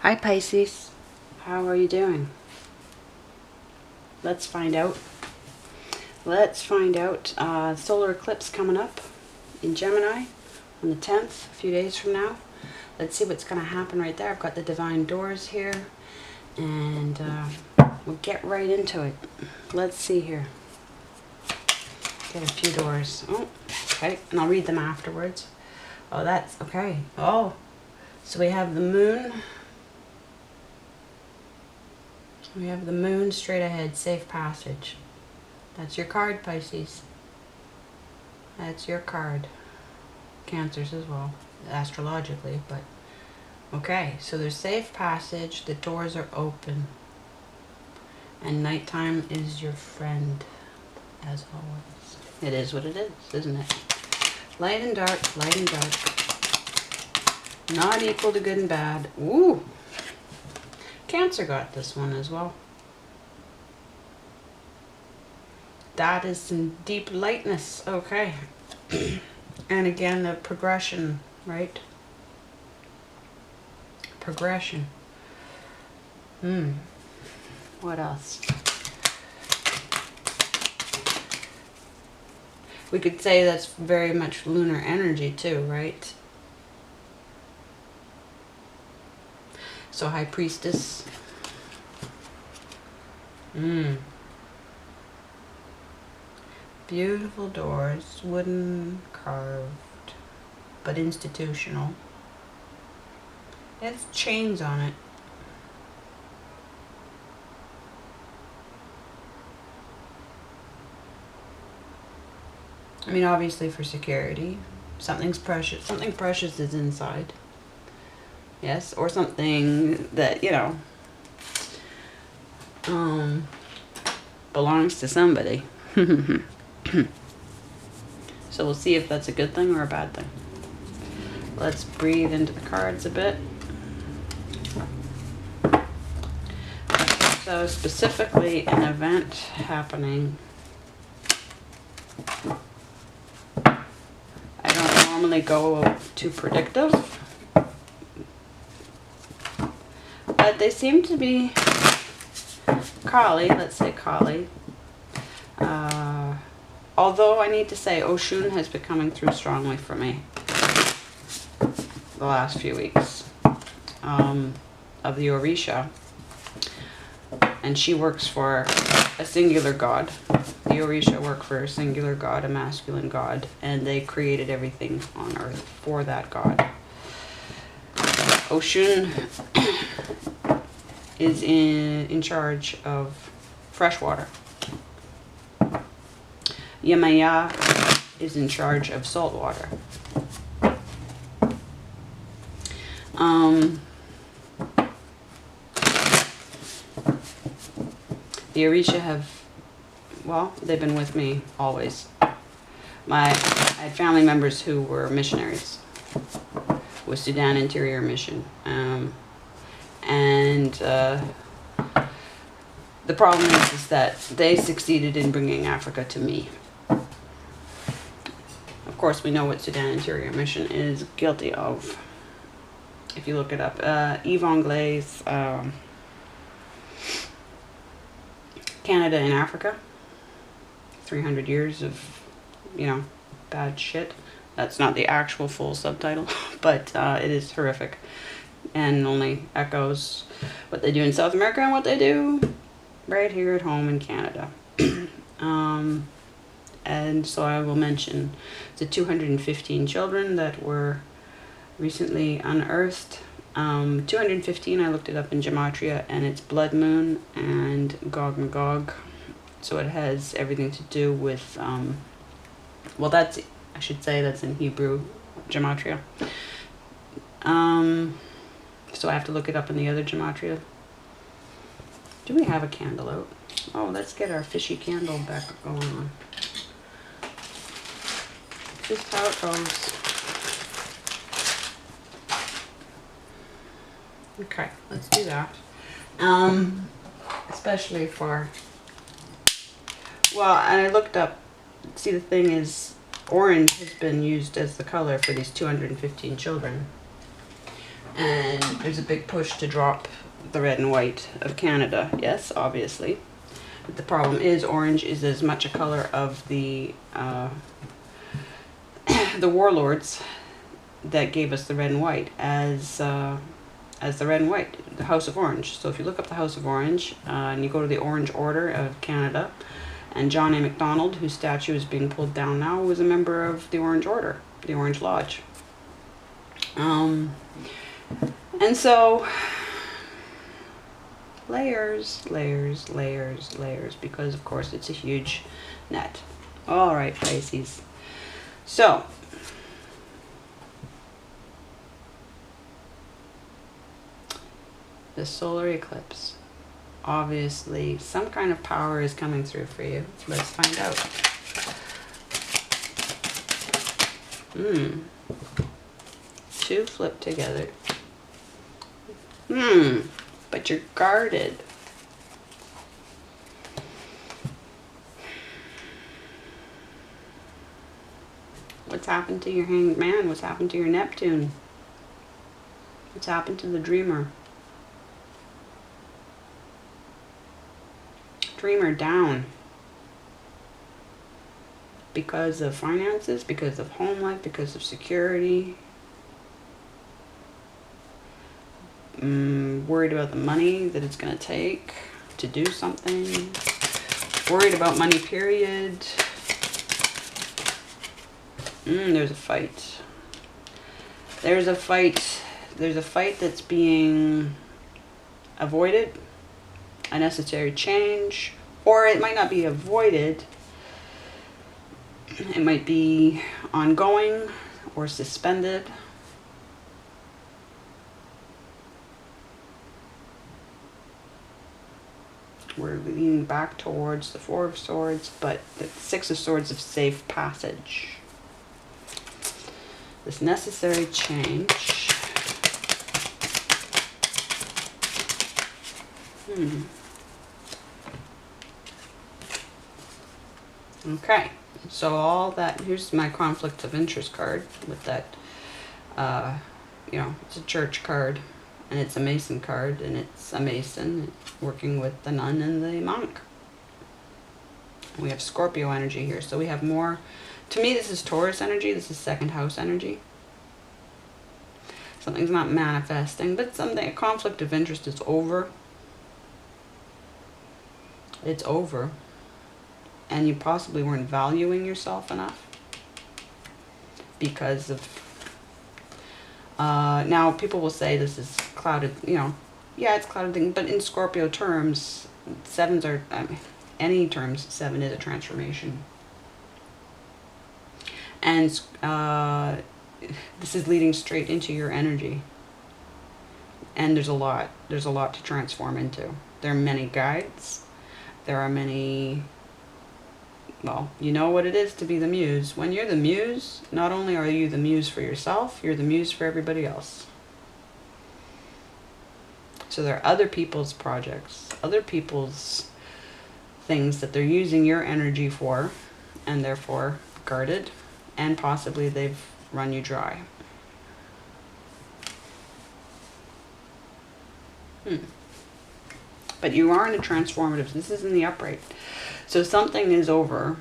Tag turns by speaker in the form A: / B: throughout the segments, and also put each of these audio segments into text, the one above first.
A: Hi Pisces, how are you doing? Let's find out. Solar eclipse coming up in Gemini on the 10th, a few days from now. Let's see what's going to happen right there. I've got the divine doors here, and we'll get right into it. Let's see here. Get a few doors. Oh, okay, and I'll read them afterwards. Oh, that's okay. Oh, so we have the moon. We have the moon straight ahead, safe passage. That's your card, Pisces. That's your card. Cancers as well, astrologically, but okay. So there's safe passage, the doors are open, and nighttime is your friend, as always. It is what it is, isn't it? Light and dark, light and dark. Not equal to good and bad. Ooh! Cancer got this one as well. That is some deep lightness. Okay. And again, the progression, right? Progression. What else? We could say that's very much lunar energy too, right? So High Priestess. Beautiful doors, wooden, carved, but institutional. It has chains on it. I mean, obviously for security. Something's precious. Something precious is inside. Yes, or something that, you know, belongs to somebody. So we'll see if that's a good thing or a bad thing. Let's breathe into the cards a bit. So specifically an event happening. I don't normally go too predictive, but they seem to be Kali, let's say Kali. Although I need to say Oshun has been coming through strongly for me the last few weeks, of the Orisha. And she works for a singular god. The Orisha work for a singular god, a masculine god, and they created everything on earth for that god. Oshun is in charge of fresh water. Yemaya is in charge of salt water. The Orisha have, well, they've been with me always. I had family members who were missionaries with Sudan Interior Mission. The problem is that they succeeded in bringing Africa to me. Of course, we know what Sudan Interior Mission is guilty of. If you look it up, Eve Anglaise, Canada and Africa, 300 years of, you know, bad shit. That's not the actual full subtitle, but it is horrific and only echoes what they do in South America and what they do right here at home in Canada. And so I will mention the 215 children that were recently unearthed. 215, I looked it up in Gematria, and it's blood moon and Gog Magog. So it has everything to do with, well, that's, I should say that's in Hebrew Gematria. So I have to look it up in the other Gematria. Do we have a candle out? Oh, let's get our fishy candle back going on. Just how it goes. Okay, let's do that. Especially for, well, and I looked up, see, the thing is, orange has been used as the color for these 215 children. And there's a big push to drop the red and white of Canada. Yes, obviously. But the problem is orange is as much a color of the warlords that gave us the red and white as the red and white, the House of Orange. So if you look up the House of Orange and you go to the Orange Order of Canada, and John A. Macdonald, whose statue is being pulled down now, was a member of the Orange Order, the Orange Lodge. And so layers, layers, layers, layers, because of course it's a huge net. All right, Pisces. So the solar eclipse. Obviously, some kind of power is coming through for you. Let's find out. Two flip together. But you're guarded. What's happened to your Hanged Man? What's happened to your Neptune? What's happened to the Dreamer? Dreamer down. Because of finances, because of home life, because of security. Worried about the money that it's going to take to do something. Worried about money, period. There's a fight. There's a fight. There's a fight that's being avoided. A necessary change. Or it might not be avoided. It might be ongoing or suspended. We're leaning back towards the Four of Swords, but the Six of Swords of safe passage. This necessary change. Okay, so all that, here's my conflict of interest card with that, you know, it's a church card, and it's a Mason card, and it's a Mason working with the nun and the monk. We have Scorpio energy here, so we have more, to me this is Taurus energy, this is second house energy. Something's not manifesting, but something, a conflict of interest is over. It's over. And you possibly weren't valuing yourself enough because of, now people will say this is clouded, you know, yeah, it's clouded thing, but in Scorpio terms, sevens are, any terms, 7 is a transformation. And this is leading straight into your energy. And there's a lot to transform into. There are many guides. There are many, well, you know what it is to be the muse. When you're the muse, not only are you the muse for yourself, you're the muse for everybody else. So there are other people's projects, other people's things that they're using your energy for, and therefore guarded, and possibly they've run you dry. But you are in a transformative, this is in the upright. So something is over.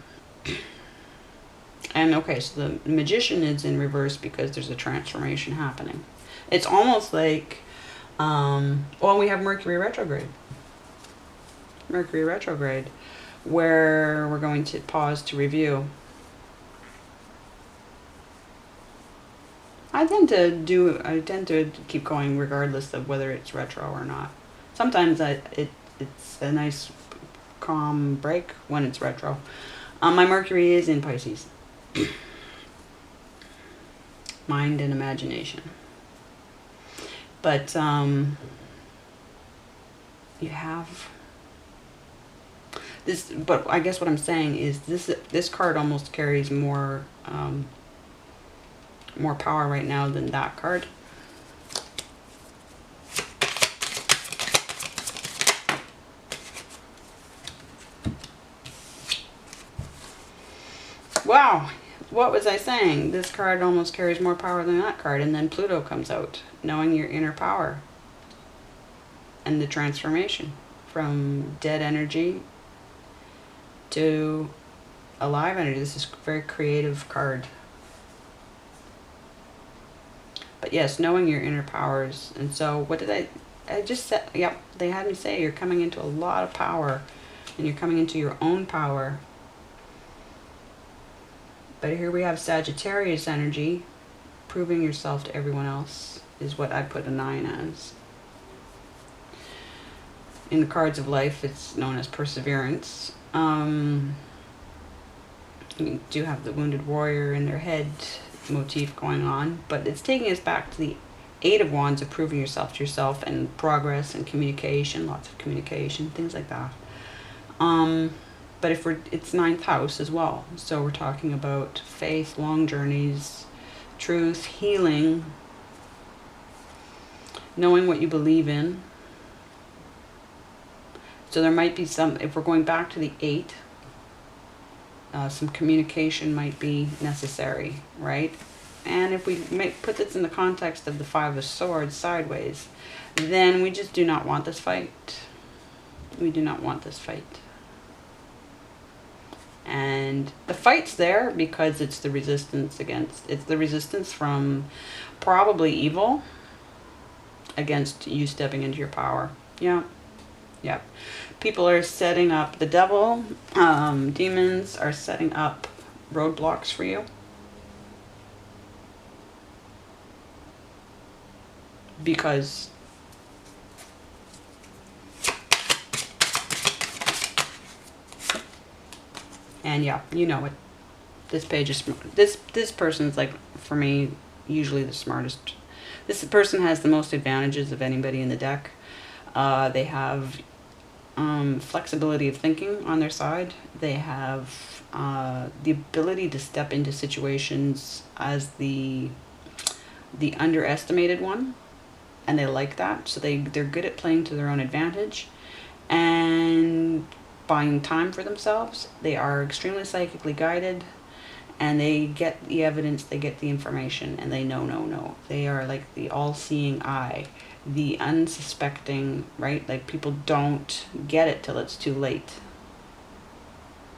A: And okay, so the Magician is in reverse because there's a transformation happening. It's almost like, well, we have Mercury retrograde. Mercury retrograde, where we're going to pause to review. I tend to keep going regardless of whether it's retro or not. Sometimes it's a nice calm break when it's retro. My Mercury is in Pisces. Mind and imagination. But you have this, but I guess what I'm saying is this card almost carries more more power right now than that card. Wow, what was I saying? This card almost carries more power than that card. And then Pluto comes out, knowing your inner power and the transformation from dead energy to alive energy. This is a very creative card. But yes, knowing your inner powers. And so what did I just said, yep, they had me say you're coming into a lot of power and you're coming into your own power. But here we have Sagittarius energy, proving yourself to everyone else is what I put a 9 as. In the cards of life, it's known as perseverance. You do have the wounded warrior in their head motif going on, but it's taking us back to the 8 of Wands of proving yourself to yourself and progress and communication, lots of communication, things like that. But if it's 9th house as well. So we're talking about faith, long journeys, truth, healing, knowing what you believe in. So there might be some, if we're going back to the 8, some communication might be necessary, right? And if we put this in the context of the 5 of Swords sideways, then we just do not want this fight. We do not want this fight. And the fight's there because it's the resistance against, it's the resistance from probably evil against you stepping into your power. Yeah. Yeah. People are setting up, the devil, demons are setting up roadblocks for you. Because and yeah, you know it. This page is smart. This person's like, for me, usually the smartest. This person has the most advantages of anybody in the deck. They have flexibility of thinking on their side. They have the ability to step into situations as the underestimated one, and they like that. So they're good at playing to their own advantage and buying time for themselves. They are extremely psychically guided, and they get the evidence, they get the information, and they know. They are like the all-seeing eye, the unsuspecting, right? Like people don't get it till it's too late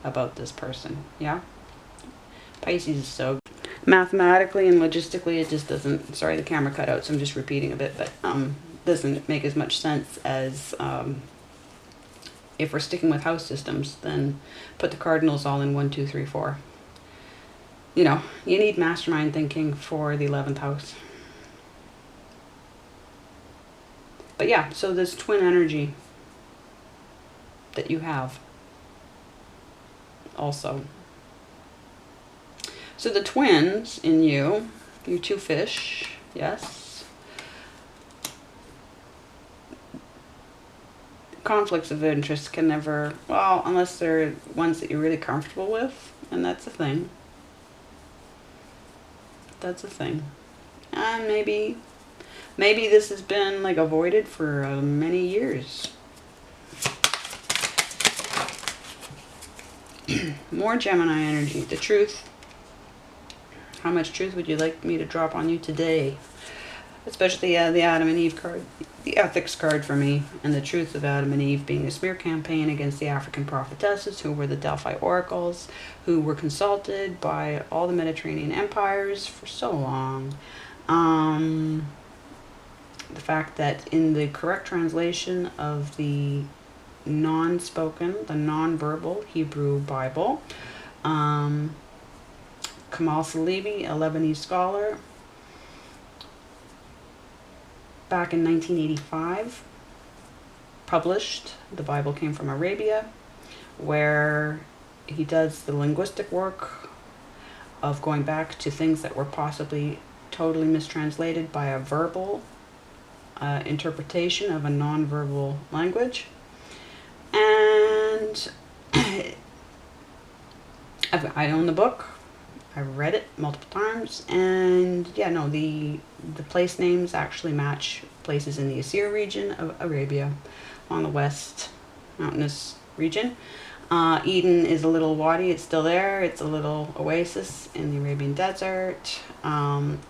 A: about this person. Yeah. Pisces is so mathematically and logistically, it just doesn't, sorry, the camera cut out, so I'm just repeating a bit, but doesn't make as much sense as if we're sticking with house systems, then put the cardinals all in 1, 2, 3, 4. You know, you need mastermind thinking for the 11th house. But yeah, so this twin energy that you have also. So the twins in you, your 2 fish, yes. Conflicts of interest can never, well, unless they're ones that you're really comfortable with, and that's a thing. That's a thing. And maybe this has been like avoided for many years. More Gemini energy, the truth. How much truth would you like me to drop on you today? Especially the Adam and Eve card, the ethics card for me, and the truth of Adam and Eve being a smear campaign against the African prophetesses, who were the Delphi oracles, who were consulted by all the Mediterranean empires for so long. The fact that in the correct translation of the non-spoken, the non-verbal Hebrew Bible, Kamal Salebi, a Lebanese scholar, back in 1985, published The Bible Came from Arabia, where he does the linguistic work of going back to things that were possibly totally mistranslated by a verbal interpretation of a non-verbal language. And I own the book. I've read it multiple times, and yeah, no, the place names actually match places in the Asir region of Arabia, along the west mountainous region. Eden is a little wadi. It's still there. It's a little oasis in the Arabian desert.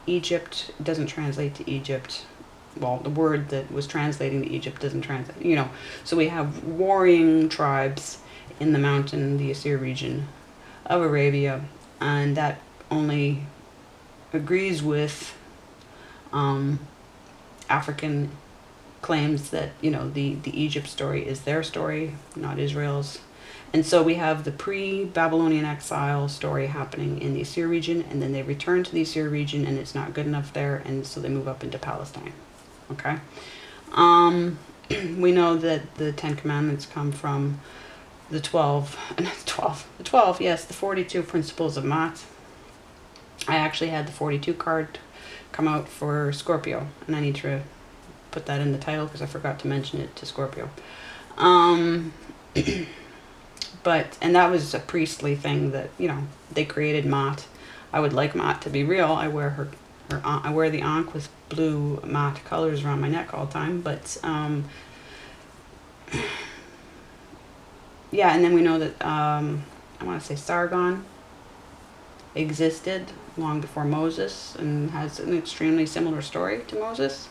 A: Egypt doesn't translate to Egypt. Well, the word that was translating to Egypt doesn't translate, you know. So we have warring tribes in the mountain, the Asir region of Arabia, and that only agrees with African claims that, you know, the Egypt story is their story, not Israel's. And so we have the pre-Babylonian exile story happening in the Asir region, and then they return to the Asir region and it's not good enough there, and so they move up into Palestine. Okay? We know that the 10 Commandments come from the 12, yes, the 42 principles of Maat. I actually had the 42 card come out for Scorpio, and I need to put that in the title because I forgot to mention it to Scorpio. But, and that was a priestly thing that, you know, they created Maat. I would like Maat to be real. I wear I wear the Ankh with blue Maat colors around my neck all the time, but, yeah, and then we know that, I want to say Sargon existed long before Moses and has an extremely similar story to Moses.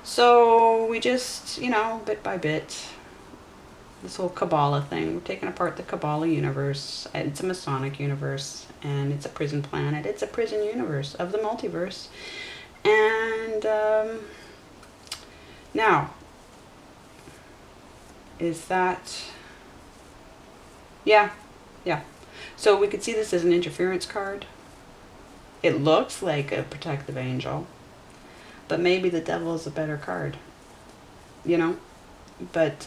A: So we just, you know, bit by bit, this whole Kabbalah thing, we're taking apart the Kabbalah universe. It's a Masonic universe, and it's a prison planet. It's a prison universe of the multiverse. And now, is that, yeah. So we could see this as an interference card. It looks like a protective angel, but maybe the devil is a better card, you know. But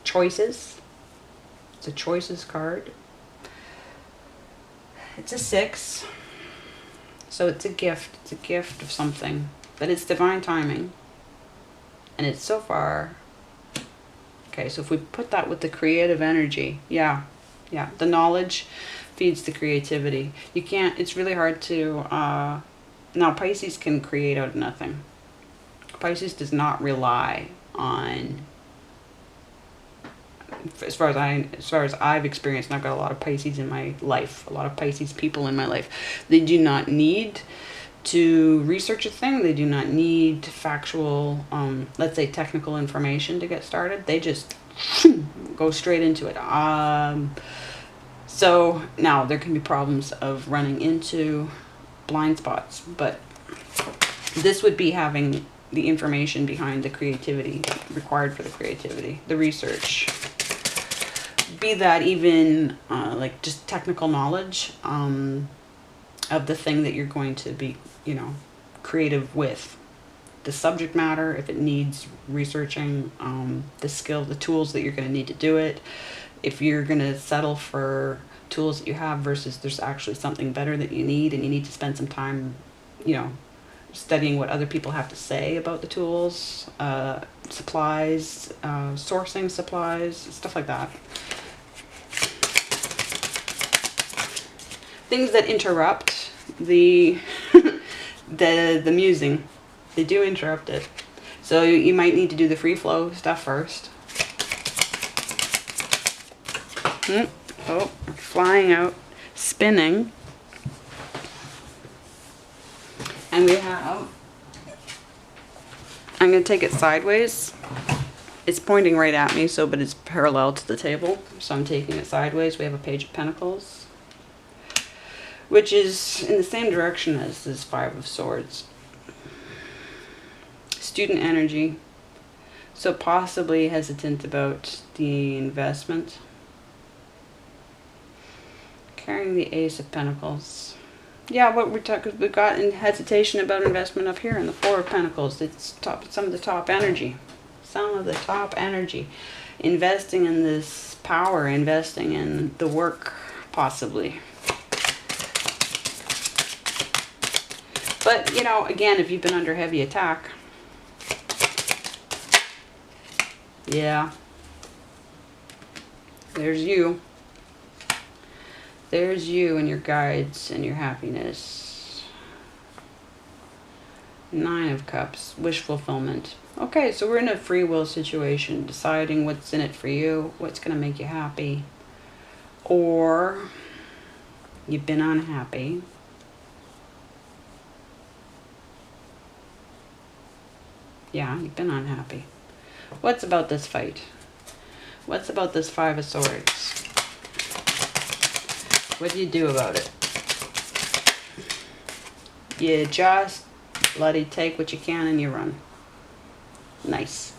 A: choices, it's a choices card. It's a 6, so it's a gift. It's a gift of something, but it's divine timing, and it's so far. Okay, so if we put that with the creative energy, yeah, the knowledge feeds the creativity. You can't, it's really hard to, now Pisces can create out of nothing. Pisces does not rely on, as far as I've experienced, and I've got a lot of Pisces in my life, a lot of Pisces people in my life, they do not need to research a thing. They do not need factual, let's say technical information to get started. They just go straight into it. So now there can be problems of running into blind spots, but this would be having the information behind the creativity required for the creativity, the research. Be that even like just technical knowledge of the thing that you're going to be, you know, creative with. The subject matter, if it needs researching, the skill, the tools that you're going to need to do it. If you're going to settle for tools that you have versus there's actually something better that you need, and you need to spend some time, you know, studying what other people have to say about the tools, supplies, sourcing supplies, stuff like that. Things that interrupt the the musing, they do interrupt it. So you might need to do the free flow stuff first. Oh, flying out, spinning. And we have, I'm going to take it sideways. It's pointing right at me, so, but it's parallel to the table. So I'm taking it sideways. We have a Page of Pentacles, which is in the same direction as this 5 of Swords. Student energy. So possibly hesitant about the investment. Carrying the Ace of Pentacles. Yeah, what we're talking, we've got in hesitation about investment up here in the 4 of Pentacles. It's some of the top energy. Some of the top energy. Investing in this power, investing in the work, possibly. But, you know, again, if you've been under heavy attack, yeah, there's you. There's you and your guides and your happiness. Nine of Cups, wish fulfillment. Okay, so we're in a free will situation, deciding what's in it for you, what's going to make you happy. Or you've been unhappy. Yeah, you've been unhappy. What's about this fight? What's about this Five of Swords? What do you do about it? You just bloody take what you can and you run. Nice.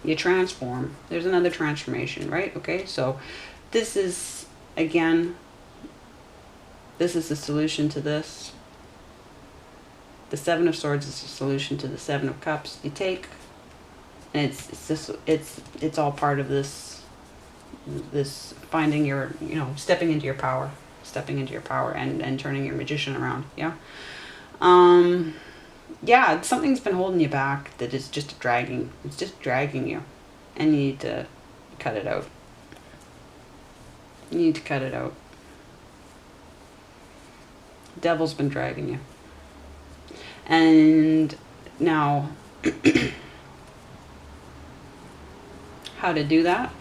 A: You transform. There's another transformation, right? Okay, so this is, again, this is the solution to this. The Seven of Swords is the solution to the Seven of Cups. You take, and it's all part of this finding your, stepping into your power, and turning your magician around. Yeah. Yeah, something's been holding you back that is just dragging. It's just dragging you, and you need to cut it out. You need to cut it out. Devil's been dragging you. And now, how to do that?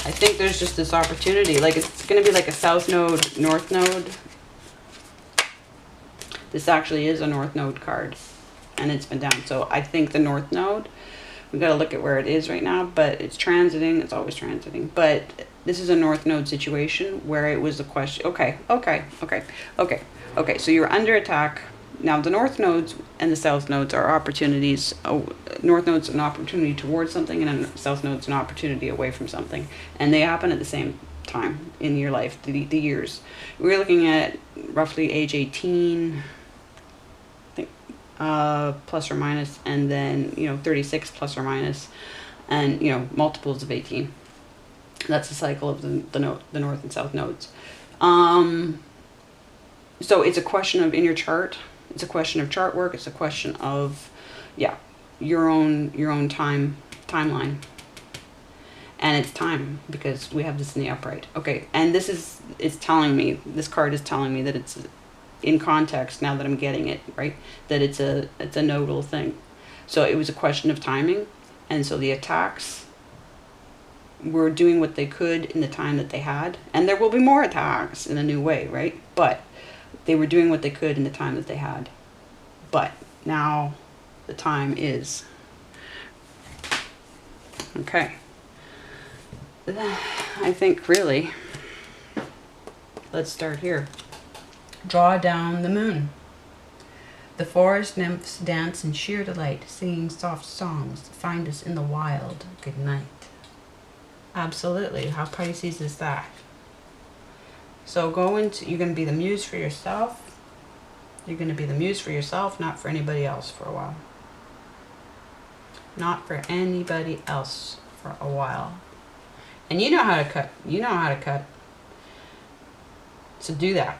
A: I think there's just this opportunity. Like, it's going to be like a south node, north node. This actually is a north node card, and it's been down. So I think the north node, we got to look at where it is right now, but it's transiting. It's always transiting. But this is a north node situation where it was a question. Okay. So you're under attack. Now the north nodes and the south nodes are opportunities. North node's an opportunity towards something, and a south node's an opportunity away from something. And they happen at the same time in your life, the years. We're looking at roughly age 18, I think, plus or minus, and then 36 plus or minus, and multiples of 18. That's the cycle of the north and south nodes. So it's a question of, in your chart, it's a question of chart work. It's a question of, your own timeline. And it's time, because we have this in the upright. Okay, and this card is telling me that it's in context now that I'm getting it, right? That it's a nodal thing. So it was a question of timing, and so the attacks were doing what they could in the time that they had, and there will be more attacks in a new way, right? But they were doing what they could in the time that they had. But now the time is. Okay. I think really, let's start here. Draw down the moon. The forest nymphs dance in sheer delight, singing soft songs. Find us in the wild. Good night. Absolutely. How Pisces is that? So you're going to be the muse for yourself. You're going to be the muse for yourself, not for anybody else for a while. Not for anybody else for a while. And you know how to cut. You know how to cut. So do that.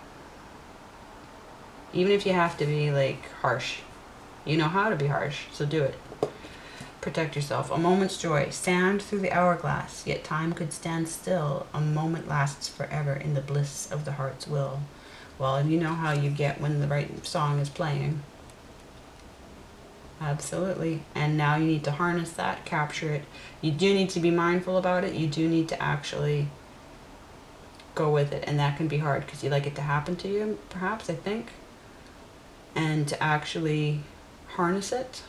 A: Even if you have to be like harsh. You know how to be harsh. So do it. Protect yourself. A moment's joy. Stand through the hourglass. Yet time could stand still. A moment lasts forever in the bliss of the heart's will. Well, you know how you get when the right song is playing. Absolutely. And now you need to harness that, capture it. You do need to be mindful about it. You do need to actually go with it. And that can be hard because you like it to happen to you, perhaps, I think. And to actually harness it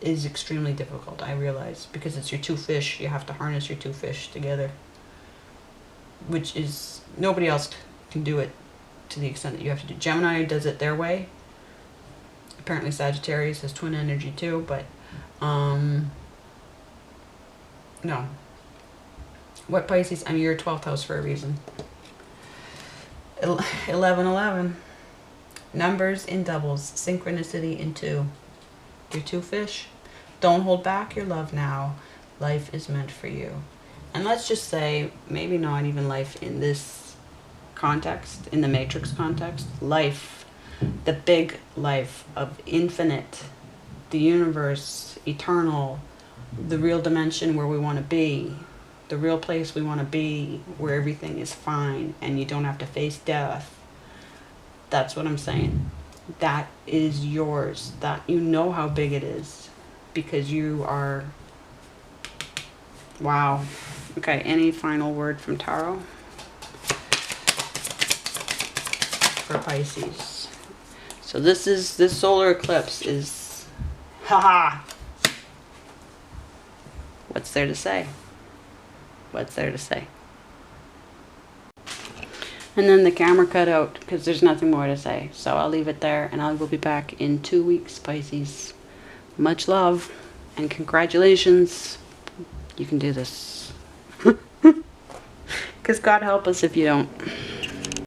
A: is extremely difficult, I realize. Because it's your two fish. You have to harness your two fish together. Which is, nobody else can do it to the extent that you have to do. Gemini does it their way. Apparently Sagittarius has twin energy too, but no. What Pisces? I mean, you're 12th house for a reason. 1111. Numbers in doubles. Synchronicity in 2. Your two fish. Don't hold back your love now. Life is meant for you. And let's just say, maybe not even life in this context, in the matrix context. Life. The big life of infinite, the universe, eternal, the real dimension where we want to be, the real place we want to be, where everything is fine and you don't have to face death. That's what I'm saying. That is yours. That, you know how big it is because you are, wow. Okay, any final word from Tarot for Pisces? So this solar eclipse is, haha. What's there to say? What's there to say? And then the camera cut out because there's nothing more to say. So I'll leave it there and I will be back in 2 weeks, Pisces. Much love and congratulations. You can do this. Because God help us if you don't.